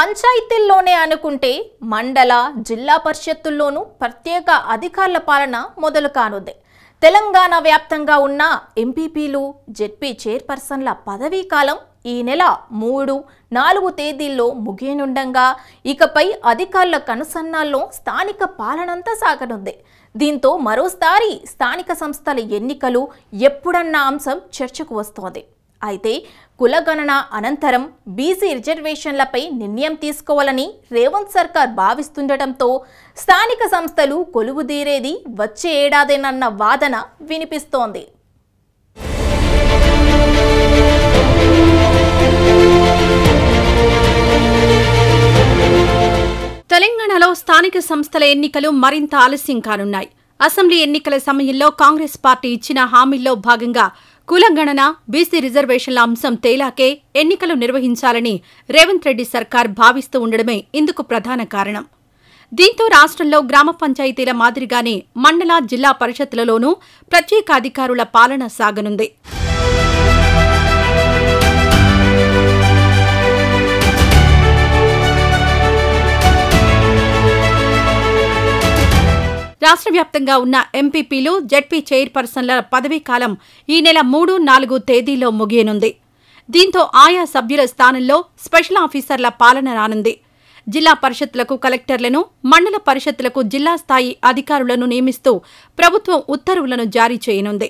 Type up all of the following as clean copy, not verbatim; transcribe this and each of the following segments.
పంచాయతీల్లోనే అనుకుంటే మండల జిల్లా పరిషత్తుల్లోనూ ప్రత్యేక అధికారుల పాలన మొదలు కానుంది. తెలంగాణ వ్యాప్తంగా ఉన్న ఎంపీపీలు, జెడ్పీ చైర్పర్సన్ల పదవీ కాలం ఈ నెల 3, 4 తేదీల్లో ముగియనుండగా ఇకపై అధికారుల కనుసన్నాల్లో స్థానిక పాలనంతా సాగనుంది. దీంతో మరోసారి స్థానిక సంస్థల ఎన్నికలు ఎప్పుడన్న అంశం చర్చకు వస్తోంది. అయితే కులగణన అనంతరం బీసీ రిజర్వేషన్లపై నిర్ణయం తీసుకోవాలని రేవంత్ సర్కార్ భావిస్తుండటంతో స్థానిక సంస్థలు కొలువుదీరేది వచ్చే ఏడాదేనన్న వాదన వినిపిస్తోంది. తెలంగాణలో స్థానిక సంస్థల ఎన్నికలు మరింత ఆలస్యం కానున్నాయి. అసెంబ్లీ ఎన్నికల సమయంలో కాంగ్రెస్ పార్టీ ఇచ్చిన హామీల్లో భాగంగా కులగణన, బీసీ రిజర్వేషన్ల అంశం తేలాకే ఎన్నికలు నిర్వహించాలని రేవంత్ రెడ్డి సర్కార్ భావిస్తూ ఉండడమే ఇందుకు ప్రధాన కారణం. దీంతో రాష్ట్రంలో గ్రామ పంచాయతీల మాదిరిగానే మండల, జిల్లా పరిషత్తులలోనూ ప్రత్యేక అధికారుల పాలన సాగనుంది. రాష్ట్ర వ్యాప్తంగా ఉన్న ఎంపీపీలు, జెడ్పీ చైర్పర్సన్ల పదవీకాలం ఈ నెల 3, 4 తేదీల్లో ముగియనుంది. దీంతో ఆయా సభ్యుల స్థానంలో స్పెషల్ ఆఫీసర్ల పాలన రానుంది. జిల్లా పరిషత్తులకు కలెక్టర్లను, మండల పరిషత్తులకు జిల్లా స్థాయి అధికారులను నియమిస్తూ ప్రభుత్వం ఉత్తర్వులను జారీ చేయనుంది.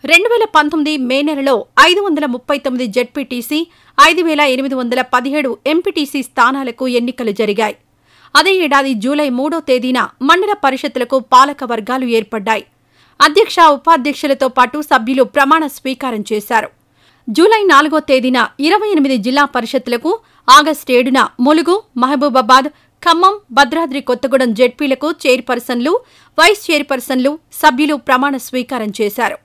2019 మే నెలలో 539 జెడ్పీటీసీ, 5817 ఎంపీటీసీ స్థానాలకు ఎన్నికలు జరిగాయి. అదే ఏడాది జూలై 3వ తేదీన మండల పరిషత్తులకు పాలక వర్గాలు ఏర్పడ్డాయి. అధ్యక్ష, ఉపాధ్యక్షులతో పాటు సభ్యులు ప్రమాణ స్వీకారం చేశారు. జూలై 4వ తేదీన 28 జిల్లా పరిషత్తులకు, ఆగస్టు 7న ములుగు, మహబూబాబాద్, ఖమ్మం, భద్రాద్రి కొత్తగూడెం జెడ్పీలకు చైర్పర్సన్లు, వైస్ చైర్పర్సన్లు, సభ్యులు ప్రమాణ స్వీకారం చేశారు.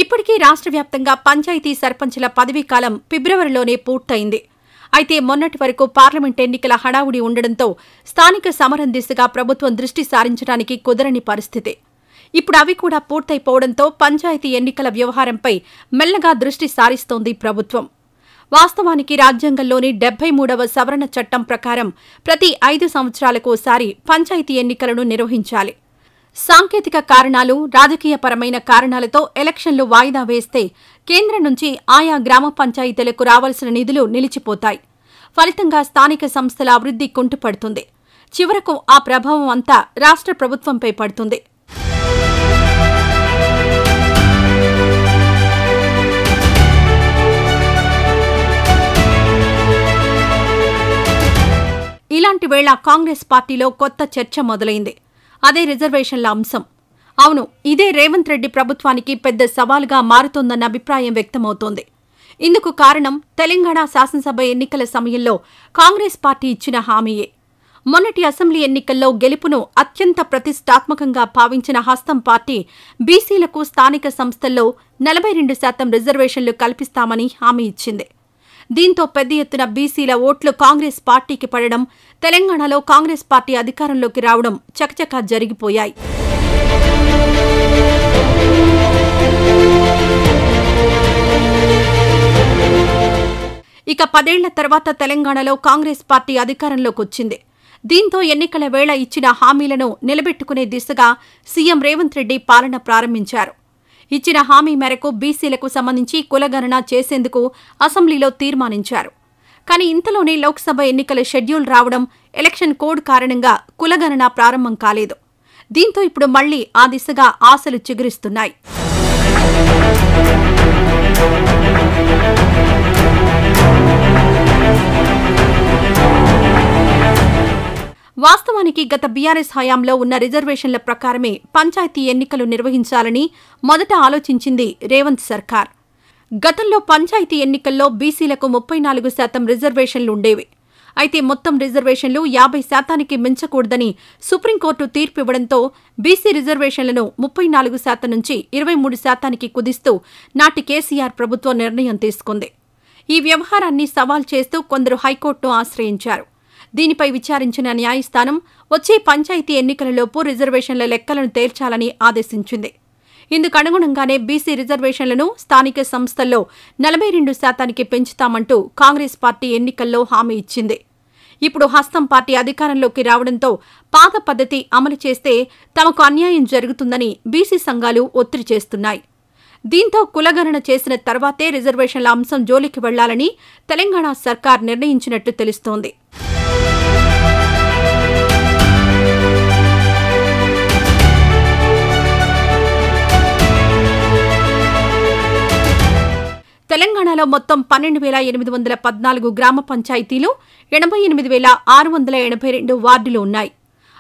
ఇప్పటికీ రాష్ట్ర వ్యాప్తంగా పంచాయతీ సర్పంచుల పదవీకాలం ఫిబ్రవరిలోనే పూర్తయింది. అయితే మొన్నటి వరకు పార్లమెంట్ ఎన్నికల హడావుడి ఉండడంతో స్థానిక సమరం దిశగా ప్రభుత్వం దృష్టి సారించడానికి కుదరని పరిస్థితి. ఇప్పుడు అవి కూడా పూర్తయిపోవడంతో పంచాయతీ ఎన్నికల వ్యవహారంపై మెల్లగా దృష్టి సారిస్తోంది ప్రభుత్వం. వాస్తవానికి రాజ్యాంగంలోని 73వ సవరణ చట్టం ప్రకారం ప్రతి 5 సంవత్సరాలకోసారి పంచాయతీ ఎన్నికలను నిర్వహించాలి. సాంకేతిక కారణాలు, రాజకీయపరమైన కారణాలతో ఎలక్షన్లు వాయిదా వేస్తే కేంద్రం నుంచి ఆయా గ్రామ పంచాయతీలకు రావాల్సిన నిధులు నిలిచిపోతాయి. ఫలితంగా స్థానిక సంస్థల అభివృద్ధి కుంటుపడుతుంది. చివరకు ఆ ప్రభావం అంతా రాష్ట్ర ప్రభుత్వంపై పడుతుంది. ఇలాంటి వేళ కాంగ్రెస్ పార్టీలో కొత్త చర్చ మొదలైంది. అదే రిజర్వేషన్ల అంశం. అవును, ఇదే రేవంత్ రెడ్డి ప్రభుత్వానికి పెద్ద సవాలుగా మారుతోందన్న అభిప్రాయం వ్యక్తమవుతోంది. ఇందుకు కారణం తెలంగాణ శాసనసభ ఎన్నికల సమయంలో కాంగ్రెస్ పార్టీ ఇచ్చిన హామీయే. మొన్నటి అసెంబ్లీ ఎన్నికల్లో గెలుపును అత్యంత ప్రతిష్టాత్మకంగా భావించిన హస్తం పార్టీ బీసీలకు స్థానిక సంస్థల్లో 42% రిజర్వేషన్లు కల్పిస్తామని హామీ ఇచ్చింది. దీంతో పెద్ద ఎత్తున బీసీల ఓట్లు కాంగ్రెస్ పార్టీకి పడడం, తెలంగాణలో కాంగ్రెస్ పార్టీ అధికారంలోకి రావడం చకచకా జరిగిపోయాయి. ఇక 10 ఏళ్ల తర్వాత తెలంగాణలో కాంగ్రెస్ పార్టీ అధికారంలోకి వచ్చింది. దీంతో ఎన్నికల వేళ ఇచ్చిన హామీలను నిలబెట్టుకునే దిశగా సీఎం రేవంత్ రెడ్డి పాలన ప్రారంభించారు. ఇచ్చిన హామీ మేరకు బీసీలకు సంబంధించి కులగణన చేసేందుకు అసెంబ్లీలో తీర్మానించారు. కానీ ఇంతలోనే లోక్సభ ఎన్నికల షెడ్యూల్ రావడం, ఎలక్షన్ కోడ్ కారణంగా కులగణన ప్రారంభం కాలేదు. దీంతో ఇప్పుడు మళ్లీ ఆ దిశగా ఆశలు చిగురిస్తున్నాయి. వాస్తవానికి గత బీఆర్ఎస్ హయాంలో ఉన్న రిజర్వేషన్ల ప్రకారమే పంచాయతీ ఎన్నికలు నిర్వహించాలని మొదట ఆలోచించింది రేవంత్ సర్కార్. గతంలో పంచాయతీ ఎన్నికల్లో బీసీలకు 34% రిజర్వేషన్లు ఉండేవి. అయితే మొత్తం రిజర్వేషన్లు 50%కి మించకూడదని సుప్రీంకోర్టు తీర్పివ్వడంతో బీసీ రిజర్వేషన్లను 34% నుంచి 23%కి కుదిస్తూ నాటి కేసీఆర్ ప్రభుత్వం నిర్ణయం తీసుకుంది. ఈ వ్యవహారాన్ని సవాల్ చేస్తూ కొందరు హైకోర్టును ఆశ్రయించారు. దీనిపై విచారించిన న్యాయస్థానం వచ్చే పంచాయతీ ఎన్నికలలోపు రిజర్వేషన్ల లెక్కలను తేల్చాలని ఆదేశించింది. ఇందుకు అనుగుణంగానే బీసీ రిజర్వేషన్లను స్థానిక సంస్థల్లో 42% పెంచుతామంటూ కాంగ్రెస్ పార్టీ ఎన్నికల్లో హామీ ఇచ్చింది. ఇప్పుడు హస్తం పార్టీ అధికారంలోకి రావడంతో పాత పద్ధతి అమలు చేస్తే తమకు అన్యాయం జరుగుతుందని బీసీ సంఘాలు ఒత్తిడి చేస్తున్నాయి. దీంతో కులగణన చేసిన తర్వాతే రిజర్వేషన్ల అంశం జోలికి వెళ్లాలని తెలంగాణ సర్కార్ నిర్ణయించినట్టు తెలుస్తోంది. తెలంగాణలో మొత్తం 12,814 గ్రామ పంచాయతీలు, 88,682 వార్డులు ఉన్నాయి.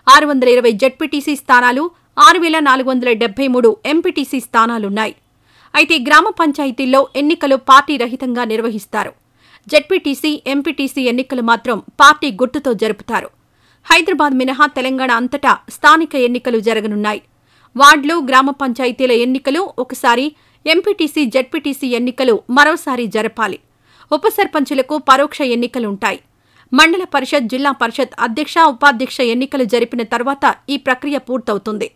620 జెడ్పీటీసీ స్థానాలు, 6,473 ఎంపీటీసీ స్థానాలున్నాయి. అయితే గ్రామ పంచాయతీల్లో ఎన్నికలు పార్టీ రహితంగా నిర్వహిస్తారు. జెడ్పీటీసీ, ఎంపీటీసీ ఎన్నికలు మాత్రం పార్టీ గుర్తుతో జరుపుతారు. హైదరాబాద్ మినహా తెలంగాణ అంతటా స్థానిక ఎన్నికలు జరగనున్నాయి. వార్డులు, గ్రామ పంచాయతీల ఎన్నికలు ఒకసారి, ఎంపీటీసీ, జెడ్పీటీసీ ఎన్నికలు మరోసారి జరపాలి. ఉప సర్పంచులకు పరోక్ష ఎన్నికలుంటాయి. మండల పరిషత్, జిల్లా పరిషత్ అధ్యక్ష, ఉపాధ్యక్ష ఎన్నికలు జరిపిన తర్వాత ఈ ప్రక్రియ పూర్తవుతుంది.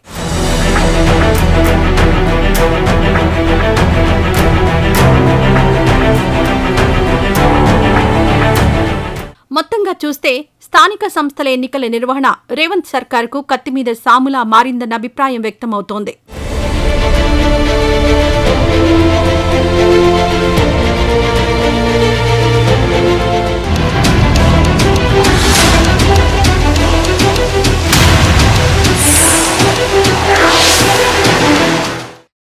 మొత్తంగా చూస్తే స్థానిక సంస్థల ఎన్నికల నిర్వహణ రేవంత్ సర్కార్కు కత్తిమీద సాములా మారిందన్న అభిప్రాయం వ్యక్తమవుతోంది.